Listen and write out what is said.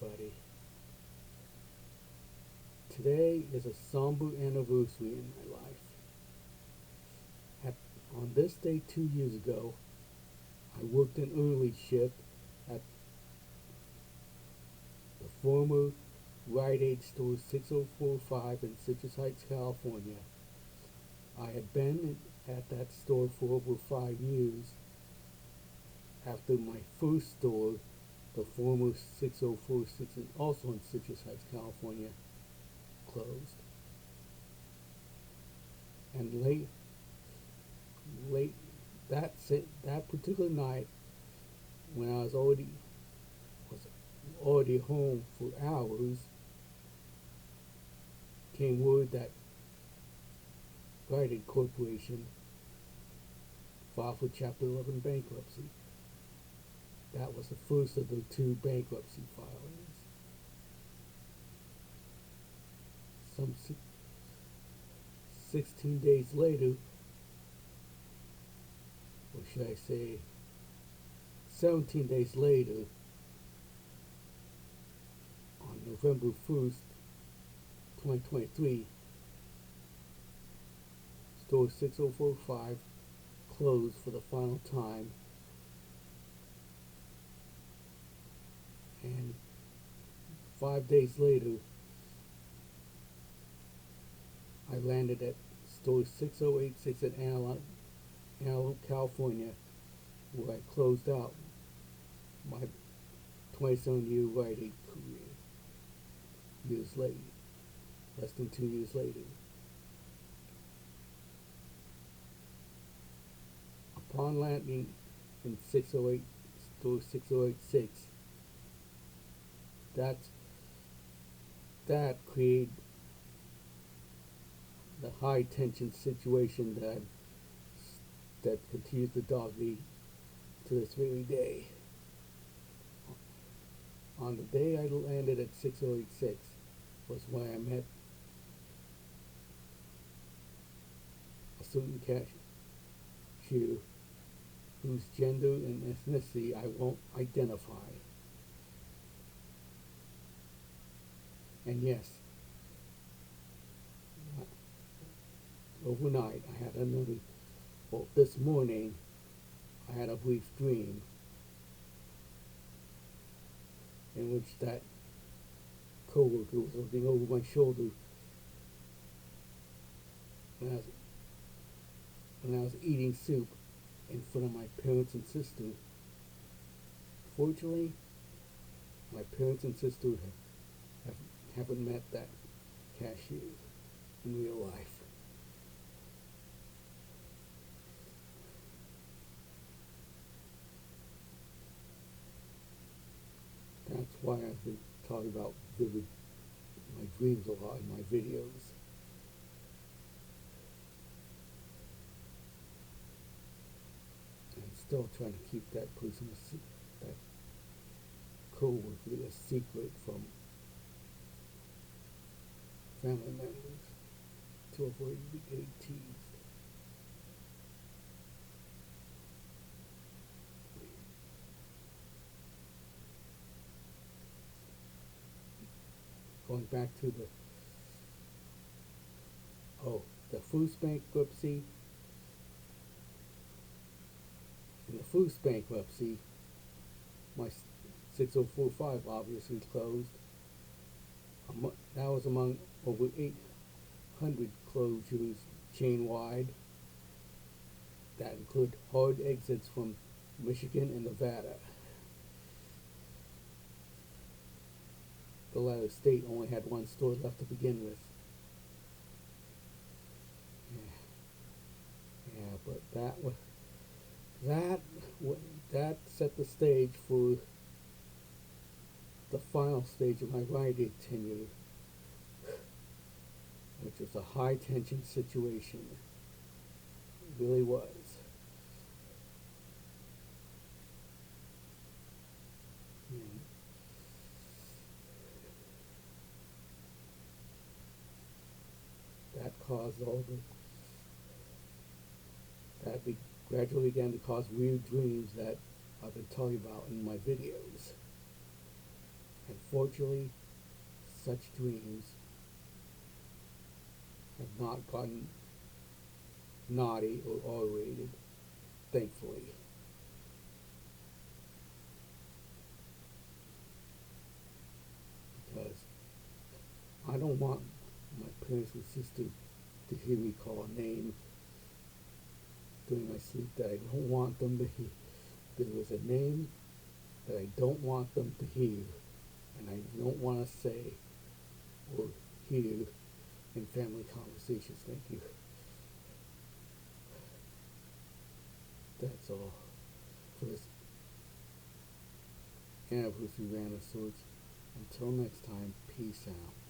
everybody. Today is a somber anniversary in my life. At, on this day 2 years ago, I worked an early shift at the former Rite Aid store 6045 in Citrus Heights, California. I had been at that store for over 5 years after my first store, the former 6046, also in Citrus Heights, California, closed. And late that particular night, when I was already home for hours, came word that Rite Aid Corporation filed for Chapter 11 bankruptcy. That was the first of the two bankruptcy filings. Some 16 days later, or should I say 17 days later, on November 1st, 2023, store 6045 closed for the final time, and 5 days later I landed at store 6086 in Antelope, California, where I closed out my 27-year Rite Aid career years later, less than 2 years later. Upon landing in 608, store 6086, that created the high tension situation that continues to dog me to this very day. On the day I landed at 6086 was when I met a certain cashier whose gender and ethnicity I won't identify. And yes, overnight I had this morning I had a brief dream in which that coworker was looking over my shoulder when I was eating soup in front of my parents and sister. Fortunately, my parents and sister haven't met that cashier in real life. That's why I've been talking about my dreams a lot in my videos. I'm still trying to keep that person, that co-worker, a secret from family members to avoid getting teased. Going back to the first bankruptcy. In the first bankruptcy, my 6045 obviously closed. That was among over 800 closures chainwide. That include hard exits from Michigan and Nevada. The latter state only had one store left to begin with. Yeah, but that set the stage for the final stage of my Rite Aid tenure, which was a high tension situation. It really was. And that caused gradually began to cause weird dreams that I've been talking about in my videos. Unfortunately, such dreams have not gotten naughty or R-rated, thankfully. Because I don't want my parents or sister to hear me call a name during my sleep that I don't want them to hear. There is a name that I don't want them to hear, and I don't want to say or hear in family conversations. Thank you. That's all for this anniversary rant of sorts. Until next time, peace out.